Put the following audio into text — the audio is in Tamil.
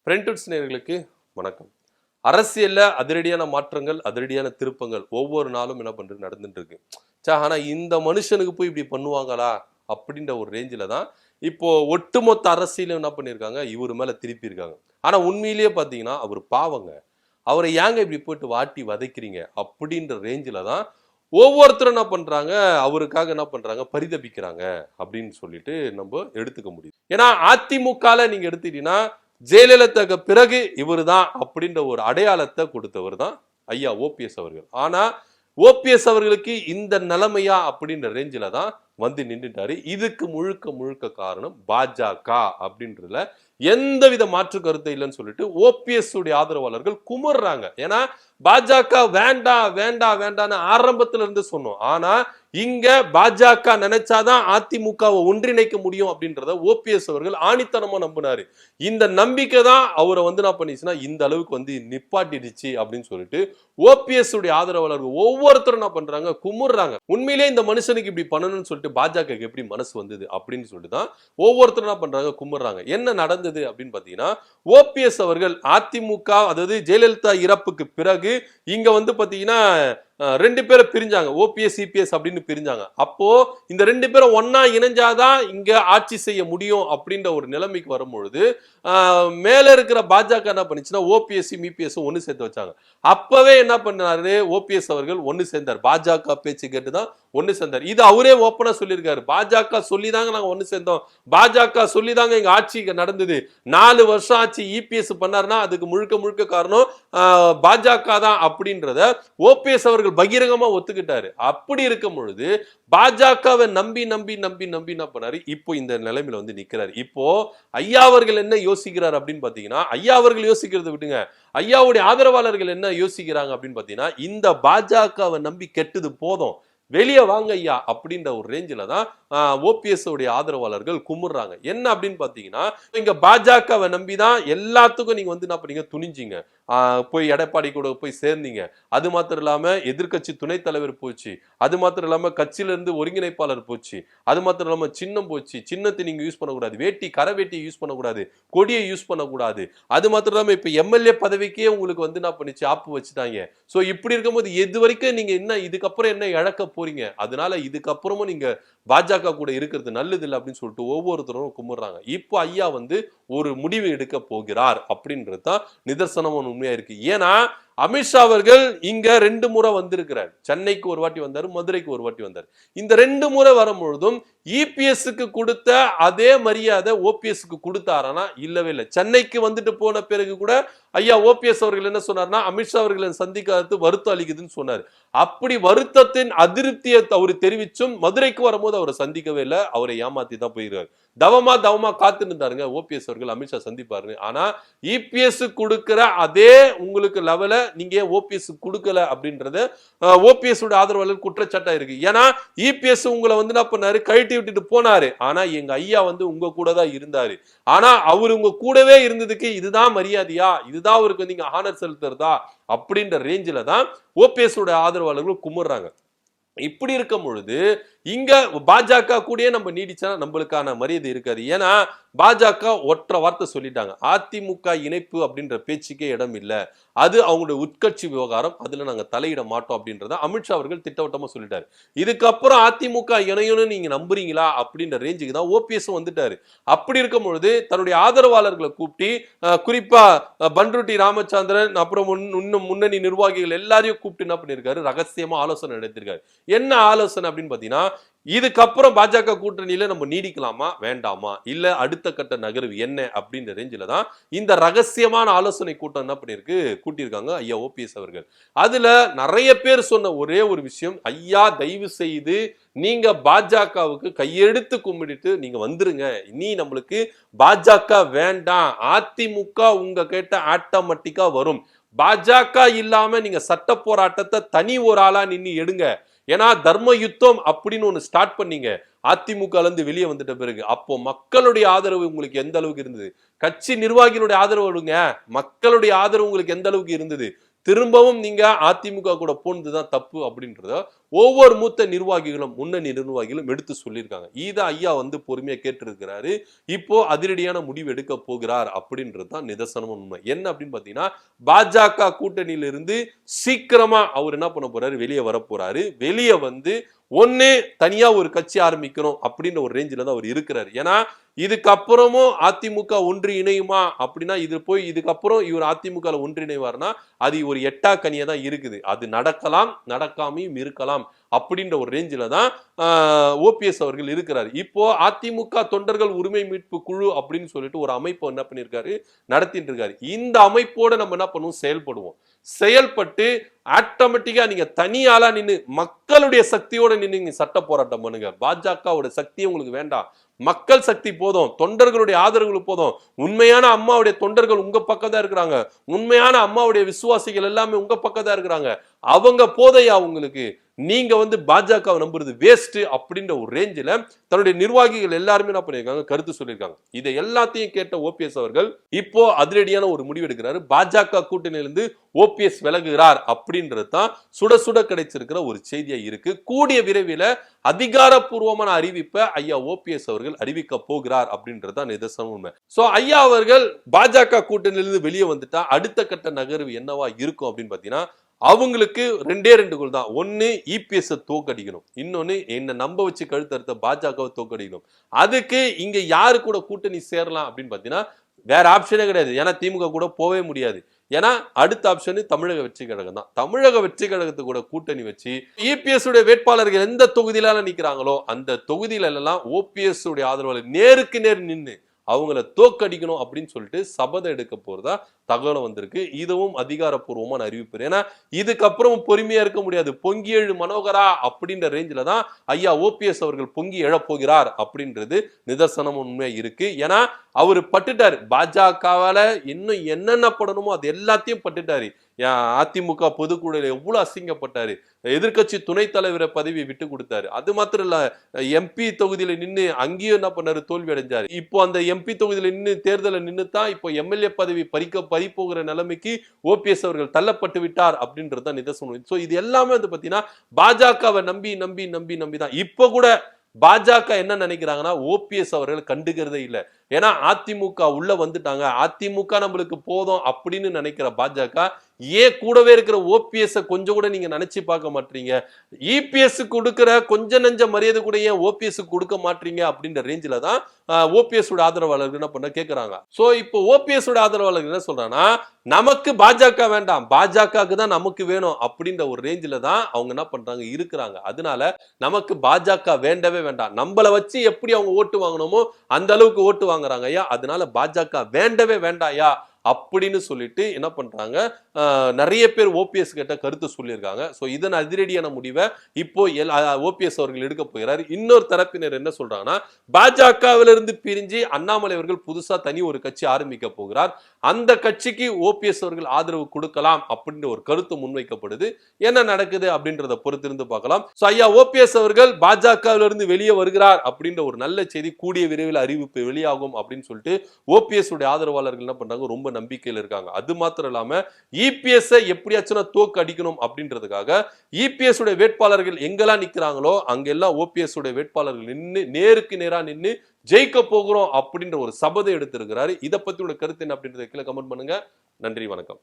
பிரிண்டட்ஸ் நேயர்களுக்கு வணக்கம். அரசியல்ல அதிரடியான மாற்றங்கள், அதிரடியான திருப்பங்கள் ஒவ்வொரு நாளும் என்ன பண்றது நடந்துட்டு இருக்கு. ஆனா இந்த மனுஷனுக்கு போய் இப்படி பண்ணுவாங்களா அப்படின்ற ஒரு ரேஞ்சில தான் இப்போ ஒட்டுமொத்த அரசியலும் என்ன பண்ணியிருக்காங்க, இவர் மேல திருப்பி இருக்காங்க. ஆனா உண்மையிலேயே பார்த்தீங்கன்னா அவர் பாவங்க. அவரை ஏங்க இப்படி போட்டு வாட்டி வதைக்கிறீங்க அப்படின்ற ரேஞ்சில தான் ஒவ்வொருத்தரும் என்ன பண்றாங்க, அவருக்காக என்ன பண்றாங்க, பரிதபிக்கிறாங்க அப்படின்னு சொல்லிட்டு நம்ம எடுத்துக்க முடியும். ஏன்னா அதிமுகல நீங்க எடுத்துட்டீங்கன்னா ஜெயலலிதாக்கு பிறகு இவர் தான் அப்படின்ற ஒரு அடையாளத்தை கொடுத்தவர் தான் ஐயா ஓபிஎஸ் அவர்கள். ஆனா ஓபிஎஸ் அவர்களுக்கு இந்த நிலைமையா அப்படின்ற ரேஞ்சில தான் வந்து நின்றுட்டாரு. இதுக்கு முழுக்க முழுக்க காரணம் பாஜக அப்படின்றதுல எந்தவித மாற்று கருத்து இல்லைன்னு சொல்லிட்டு ஓபிஎஸ் உடைய ஆதரவாளர்கள் குமுறாங்க. ஏன்னா பாஜக வேண்டாம் வேண்டாம் வேண்டாம்னு ஆரம்பத்துல இருந்து சொன்னோம். ஆனா இங்க பாஜக நினைச்சாதான் அதிமுகவை ஒன்றிணைக்க முடியும் அப்படின்றத ஓபிஎஸ் அவர்கள் ஆணித்தனமா நம்பினாரு. இந்த நம்பிக்கை தான் அவரை வந்து என்ன பண்ணிச்சுன்னா இந்த அளவுக்கு வந்து நிப்பாட்டிடுச்சு அப்படின்னு சொல்லிட்டு ஓபிஎஸ் உடைய ஆதரவாளர்கள் ஒவ்வொருத்தரும் என்ன பண்றாங்க, குமுறாங்க. உண்மையிலேயே இந்த மனுஷனுக்கு இப்படி பண்ணணும்னு சொல்லிட்டு பாஜக எப்படி மனசு வந்தது அப்படின்னு சொல்லிட்டு தான் ஒவ்வொருத்தரும் என்ன பண்றாங்க, குமுறாங்க. என்ன நடந்தது அப்படின்னு பாத்தீங்கன்னா ஓபிஎஸ் அவர்கள் அதிமுக அதாவது ஜெயலலிதா இறப்புக்கு பிறகு இங்க வந்து பாத்தீங்கன்னா ரெண்டு பேரும் பிரிஞ்சாங்க, ஓபிஎஸ் சிபிஎஸ் அப்படின்னு பிரிஞ்சாங்க. அப்போ இந்த ரெண்டு பேரும் ஒன்னா இணைஞ்சாதான் இங்க ஆட்சி செய்ய முடியும் அப்படின்ற ஒரு நிலைமைக்கு வரும்பொழுது மேல இருக்கிற பாஜக என்ன பண்ணுச்சுன்னா ஓபிஎஸ் மிபிஎஸ் ஒன்னு சேர்த்து வச்சாங்க. அப்பவே என்ன பண்ணாரு, ஓபிஎஸ் அவர்கள் ஒன்னு சேர்ந்தார். பாஜக பேச்சு கேட்டுதான் ஒன்னு சேர்ந்தார். இது அவரே ஓப்பனா சொல்லியிருக்காரு. பாஜக சொல்லிதாங்க நாங்க ஒன்னு சேர்ந்தோம், பாஜக சொல்லிதாங்க எங்க ஆட்சி நடந்தது. 4 வருஷம் ஆட்சி இபிஎஸ் பண்ணாருன்னா அதுக்கு முழுக்க முழுக்க காரணம் பாஜக தான் அப்படின்றத ஓபிஎஸ் அவர்கள் பகிரங்கமா ஒத்துக்கிட்டாரு. அப்படி இருக்கும் பொழுது பாஜகவை நம்பி நம்பி நம்பி நம்பி என்ன பண்ணாரு, இப்போ இந்த நிலைமையில வந்து நிக்கிறாரு. இப்போ ஐயா அவர்கள் என்ன யோசிக்கிறார் அப்படின்னு பாத்தீங்கன்னா, ஐயா அவர்கள் யோசிக்கிறத விட்டுங்க, ஐயாவுடைய ஆதரவாளர்கள் என்ன யோசிக்கிறாங்க அப்படின்னு பாத்தீங்கன்னா, இந்த பாஜகவை நம்பி கெட்டது போதும், வெளியே வாங்க ஐயா அப்படின்ற ஒரு ரேஞ்சில தான் ஓபிஎஸ் உடைய ஆதரவாளர்கள் குமுறாங்க. என்ன அப்படின்னு பாத்தீங்கன்னா, இங்க பாஜகவை நம்பிதான் எல்லாத்துக்கும் நீங்க வந்து என்ன பண்ணீங்க, துணிஞ்சிங்க, போய் எடப்பாடி கூட போய் சேர்ந்தீங்க. அது மாத்திரம் இல்லாம எதிர்கட்சி துணைத் தலைவர் போச்சு, அது மாத்திரம் இல்லாம கட்சியில இருந்து ஒருங்கிணைப்பாளர் போச்சு, அது மாத்திரம் இல்லாம சின்னம் போச்சு, சின்னத்தை நீங்க யூஸ் பண்ணக்கூடாது, வேட்டி கரை வேட்டியை யூஸ் பண்ணக்கூடாது, கொடியை யூஸ் பண்ணக்கூடாது, அது மாத்திரம் இல்லாம இப்ப எம்எல்ஏ பதவிக்கே உங்களுக்கு வந்து என்ன பண்ணிச்சு, ஆப்பு வச்சுட்டாங்க. சோ இப்படி இருக்கும்போது எது வரைக்கும் நீங்க என்ன இதுக்கப்புறம் என்ன இழக்க போறீங்க, அதனால இதுக்கப்புறமும் நீங்க பாஜக கூட இருக்கிறது நல்லது இல்லை அப்படின்னு சொல்லிட்டு ஒவ்வொருத்தரும் கும்பிடுறாங்க. இப்போ ஐயா வந்து ஒரு முடிவு எடுக்க போகிறார் அப்படின்றது தான் நிதர்சனமான உண்மையா இருக்கு. ஏன்னா அமித்ஷா அவர்கள் இங்க 2 முறை வந்திருக்கிறார். சென்னைக்கு ஒரு வாட்டி வந்தாரு, மதுரைக்கு ஒரு வாட்டி வந்தார். இந்த 2 முறை வரும்பொழுதும் இபிஎஸ்க்கு கொடுத்த அதே மரியாதை ஓபிஎஸ்க்கு கொடுத்தாரானா இல்லவே இல்லை. சென்னைக்கு வந்துட்டு போன பிறகு கூட ஐயா ஓபிஎஸ் அவர்கள் என்ன சொன்னார்னா, அமித்ஷா அவர்களை சந்திக்காதது வருத்தம் அளிக்குதுன்னு சொன்னார். அப்படி வருத்தத்தின் அதிருப்தியை அவர் தெரிவிச்சும் மதுரைக்கு வரும்போது அவரை சந்திக்கவே இல்லை, அவரை ஏமாத்தி தான் போயிருக்காரு. தவமா காத்து இருந்தாருங்க ஓபிஎஸ் அவர்கள் அமித்ஷா சந்திப்பாரு. ஆனா இபிஎஸ் கொடுக்கிற அதே உங்களுக்கு லெவல நீங்க ஓபிஎஸ் கொடுக்கல அப்படின்றது ஓபிஎஸ் ஆதரவாளர் குற்றச்சாட்டா இருக்கு. ஏன்னா இபிஎஸ் உங்களை வந்து என்ன பண்ணாரு, கழட்டி விட்டுட்டு போனாரு. ஆனா எங்க ஐயா வந்து உங்க கூட தான் இருந்தாரு. ஆனா அவர் உங்க கூடவே இருந்ததுக்கு இதுதான் மரியாதையா, இதுதான் அவருக்கு வந்து நீங்க ஆனர் செலுத்துறதா அப்படின்ற ரேஞ்சில தான் ஓபிஎஸ் ஆதரவாளர்கள் குமுறாங்க. இப்படி இருக்கும் பொழுது இங்க பாஜக கூடயே நம்ம நீடிச்சா நம்மளுக்கான மரியாதை இருக்காது. ஏன்னா பாஜக ஒற்றை வார்த்தை சொல்லிட்டாங்க, அதிமுக இணைப்பு அப்படின்ற பேச்சுக்கே இடம் இல்லை, அது அவங்களுடைய உட்கட்சி விவகாரம், அதுல நாங்க தலையிட மாட்டோம் அப்படின்றத அமித்ஷா அவர்கள் திட்டவட்டமா சொல்லிட்டாரு. இதுக்கப்புறம் அதிமுக இணையணும் நீங்க நம்புறீங்களா அப்படின்ற ரேஞ்சுக்கு தான் ஓபிஎஸ் வந்துட்டாரு. அப்படி இருக்கும் பொழுது தன்னுடைய ஆதரவாளர்களை கூப்பிட்டு குறிப்பா பண்ருட்டி ராமச்சந்திரன் அப்புறம் இன்னும் முன்னணி நிர்வாகிகள் எல்லாரையும் கூப்பிட்டு என்ன பண்ணிருக்காரு, ரகசியமா ஆலோசனை நடத்திருக்காரு. என்ன ஆலோசனை அப்படின்னு பாத்தீங்கன்னா, இதுக்கப்புறம் பாஜக கூட்டணியில நம்ம நீடிக்கலாமா வேண்டாமா, இல்ல அடுத்த கட்ட நகர்வு என்ன அப்படின்ற ரேஞ்சில தான் இந்த ரகசியமான ஆலோசனை கூட்டம் என்ன பண்ணிருக்கு கூட்டியிருக்காங்க ஐயா ஓபிஎஸ் அவர்கள். அதுல நிறைய பேர் சொன்ன ஒரே ஒரு விஷயம், ஐயா தயவு செய்து நீங்க பாஜகவுக்கு கையெடுத்து கும்பிட்டு நீங்க வந்துருங்க, இனி நம்மளுக்கு பாஜக வேண்டாம், அதிமுக உங்க கேட்ட ஆட்டோமேட்டிக்கா வரும், பாஜக இல்லாம நீங்க சட்ட போராட்டத்தை தனி ஒரு ஆளா நின்னு எடுங்க. ஏன்னா தர்ம யுத்தம் அப்படின்னு ஒண்ணு ஸ்டார்ட் பண்ணீங்க அதிமுக இருந்து வெளியே வந்துட்ட பிறகு, அப்போ மக்களுடைய ஆதரவு உங்களுக்கு எந்த அளவுக்கு இருந்தது, கட்சி நிர்வாகிகளுடைய ஆதரவு, மக்களுடைய ஆதரவு உங்களுக்கு எந்த அளவுக்கு இருந்தது, திரும்பவும் நீங்க அதிமுக கூட போனதுதான் தப்பு அப்படின்றத ஒவ்வொரு மூத்த நிர்வாகிகளும் முன்னணி நிர்வாகிகளும் எடுத்து சொல்லியிருக்காங்க. இதை ஐயா வந்து பொறுமையா கேட்டிருக்கிறாரு. இப்போ அதிரடியான முடிவு எடுக்க போகிறார் அப்படின்றது தான் நிதர்சனம் உண்மை. என்ன அப்படின்னு பாத்தீங்கன்னா, பாஜக கூட்டணியிலிருந்து சீக்கிரமா அவர் என்ன பண்ண போறாரு, வெளியே வர போறாரு. வெளியே வந்து ஒன்னே தனியா ஒரு கட்சி ஆரம்பிக்கணும் அப்படின்ற ஒரு ரேஞ்சில தான் அவர் இருக்கிறாரு. ஏன்னா இதுக்கப்புறமும் அதிமுக ஒன்று இணையுமா அப்படின்னா, இதுக்கப்புறம் இவர் அதிமுக ஒன்றிணைவார்னா அது ஒரு எட்டா கனியா தான் இருக்குது. அது நடக்கலாம், நடக்காமையும் இருக்கலாம் அப்படின்ற ஒரு ரேஞ்சில தான் ஓபிஎஸ் அவர்கள் இருக்கிறார். இப்போ அதிமுக தொண்டர்கள் உரிமை மீட்பு குழு அப்படின்னு சொல்லிட்டு ஒரு அமைப்பு என்ன பண்ணிருக்காரு, நடத்திட்டு இருக்காரு. இந்த அமைப்போட நம்ம என்ன பண்ணுவோம், செயல்படுவோம். செயல்பட்டு ஆட்டோமேட்டிக்கா நீங்க தனியாளா நின்று மக்களுடைய சக்தியோட நின்று நீங்க சட்ட போராட்டம் பண்ணுங்க. பாஜகவோட சக்தி உங்களுக்கு வேண்டாம், மக்கள் சக்தி போதும், தொண்டர்களுடைய ஆதரவு போதும். உண்மையான அம்மாவுடைய தொண்டர்கள் உங்க பக்கம் தான் இருக்கிறாங்க, உண்மையான அம்மாவுடைய விசுவாசிகள் எல்லாமே உங்க பக்கம் தான் இருக்கிறாங்க. அவங்க போதையா உங்களுக்கு, நீங்க வந்து பாஜகவை நம்புறது வேஸ்ட் அப்படின்ற ஒரு ரேஞ்சில தன்னுடைய நிர்வாகிகள் எல்லாருமே என்ன பண்ணிருக்காங்க, கருத்து சொல்லியிருக்காங்க. இதை எல்லாத்தையும் கேட்ட ஓபிஎஸ் அவர்கள் இப்போ அதிரடியான ஒரு முடிவு எடுக்கிறாரு. பாஜக கூட்டணியிலிருந்து ஓபிஎஸ் விலகுகிறார் அப்படின்றது தான் சுட சுட கிடைச்சிருக்கிற ஒரு செய்தியா இருக்கு. கூடிய விரைவில் அதிகாரப்பூர்வமான அறிவிப்பை ஐயா ஓபிஎஸ் அவர்கள் அறிவிக்க போகிறார் அப்படின்றது தான் நிதர்சனம் உண்மை. சோ ஐயா அவர்கள் பாஜக கூட்டணியிலிருந்து வெளியே வந்துட்டா அடுத்த கட்ட நகர்வு என்னவா இருக்கும் அப்படின்னு பாத்தீங்கன்னா, அவங்களுக்கு ரெண்டு கோல் தான். ஒன்னு இபிஎஸ் தோக்கடிக்கணும், இன்னொன்னு என்ன நம்ப வச்சு கழுத்தறுத்த பாஜகவை தோக்கடிக்கணும். அதுக்கு இங்க யாரு கூட கூட்டணி சேரலாம் அப்படின்னு பாத்தீங்கன்னா வேற ஆப்ஷனே கிடையாது. ஏன்னா திமுக கூட போவே முடியாது. ஏன்னா அடுத்த ஆப்ஷன் தமிழக வெற்றி கழகம் தான். தமிழக வெற்றி கழகத்து கூட கூட்டணி வச்சு இபிஎஸ் உடைய வேட்பாளர்கள் எந்த தொகுதியில நிக்கிறாங்களோ அந்த தொகுதியில எல்லாம் ஓபிஎஸ் உடைய ஆதரவாளர் நேருக்கு நேர் நின்று அவங்கள தோக்கடிக்கணும் அப்படின்னு சொல்லிட்டு சபதம் எடுக்க போறதா தகவல் வந்திருக்கு. இதுவும் அதிகாரப்பூர்வமான அறிவிப்பு. ஏன்னா இதுக்கப்புறம் பொறுமையா இருக்க முடியாது. பொங்கி எழு மனோகரா அப்படின்ற ரேஞ்சில தான் ஐயா ஓபிஎஸ் அவர்கள் பொங்கி எழப்போகிறார் அப்படின்றது நிதர்சனம் உண்மையா இருக்கு. ஏன்னா அவரு பட்டுட்டாரு, பாஜகவால இன்னும் என்னென்ன படணுமோ அது எல்லாத்தையும் பட்டுட்டாரு. அதிமுக பொதுக்குழுல எவ்வளவு அசிங்கப்பட்டாரு, எதிர்கட்சி துணைத் தலைவரை பதவி விட்டு கொடுத்தாரு. அது மாத்திரம் இல்ல, எம்பி தொகுதியில நின்று அங்கேயும் என்ன பண்ணாரு, தோல்வி அடைஞ்சாரு. இப்போ அந்த எம்பி தொகுதியில நின்று தேர்தலை நின்று தான் இப்போ எம்எல்ஏ பதவி பறிப்போகிற நிலைமைக்கு ஓபிஎஸ் அவர்கள் தள்ளப்பட்டு விட்டார் அப்படின்றதுதான் நிதர்சனம். சோ இது எல்லாமே வந்து பாத்தீங்கன்னா பாஜகவை நம்பி நம்பி நம்பி நம்பி தான். இப்ப கூட பாஜக என்ன நினைக்கிறாங்கன்னா, ஓபிஎஸ் அவர்கள் கண்டுக்கிறதே இல்லை. ஏன்னா அதிமுக உள்ள வந்துட்டாங்க, அதிமுக நம்மளுக்கு போதும் அப்படின்னு நினைக்கிற பாஜக ஏன் கூடவே இருக்கிற ஓபிஎஸ் கொஞ்சம் கூட நீங்க நினைச்சு பார்க்க மாட்டீங்க, இபிஎஸ் கொடுக்கிற கொஞ்ச நெஞ்ச மரியாதை கூட ஏன் ஓபிஎஸ் கொடுக்க மாட்டீங்க அப்படின்ற ரேஞ்சில தான் ஓபிஎஸ் ஆதரவாளர்கள் என்ன பண்ண கேட்கிறாங்க. சோ இப்போ ஓபிஎஸ் ஆதரவாளர்கள் என்ன சொல்றாங்கன்னா, நமக்கு பாஜக வேண்டாம், பாஜகவுக்கு தான் நமக்கு வேணும் அப்படின்ற ஒரு ரேஞ்சில தான் அவங்க என்ன பண்றாங்க இருக்கிறாங்க. அதனால நமக்கு பாஜக வேண்டவே வேண்டாம், நம்மளை வச்சு எப்படி அவங்க ஓட்டு வாங்கணுமோ அந்த அளவுக்கு ஓட்டு வாங்குறாங்க ஐயா, அதனால பாஜக வேண்டவே வேண்டாயா அப்படின்னு சொல்லிட்டு என்ன பண்றாங்க, நிறைய பேர் ஓபிஎஸ் கிட்ட கருத்து சொல்லியிருக்காங்க. சோ இதன் அதிரடியான முடிவை இப்போ ஓபிஎஸ் அவர்கள் எடுக்க போகிறார். இன்னொரு தரப்பினர் என்ன சொல்றாங்கன்னா, பாஜகவிலிருந்து பிரிஞ்சு அண்ணாமலை அவர்கள் புதுசா தனி ஒரு கட்சி ஆரம்பிக்க போகிறார், அந்த கட்சிக்கு ஓபிஎஸ் அவர்கள் ஆதரவு கொடுக்கலாம் அப்படின்ற ஒரு கருத்து முன்வைக்கப்படுது. என்ன நடக்குது அப்படின்றத பொறுத்திருந்து பார்க்கலாம். சோ ஐயா ஓபிஎஸ் அவர்கள் பாஜகவிலிருந்து வெளியே வருகிறார் அப்படின்ற ஒரு நல்ல செய்தி கூடிய விரைவில் அறிவிப்பு வெளியாகும் அப்படின்னு சொல்லிட்டு ஓபிஎஸ் உடைய ஆதரவாளர்கள் என்ன பண்றாங்க, ரொம்ப நம்பிக்கையில் இருக்காங்க. அது மாத்திரம் இல்லாம இபிஎஸ் எப்படியாச்சும் தோக்கு அடிக்கணும் அப்படின்றதுக்காக இபிஎஸ் உடைய வேட்பாளர்கள் எங்கெல்லாம் நிக்கிறாங்களோ அங்கெல்லாம் ஓபிஎஸ் உடைய வேட்பாளர்கள் நின்று நேருக்கு நேரா நின்று ஜெயிக்க போகிறோம் அப்படின்ற ஒரு சபதம் எடுத்திருக்கிறாரு. இதை பத்தி உடைய கருத்து என்ன அப்படின்றத கீழே கமெண்ட் பண்ணுங்க. நன்றி, வணக்கம்.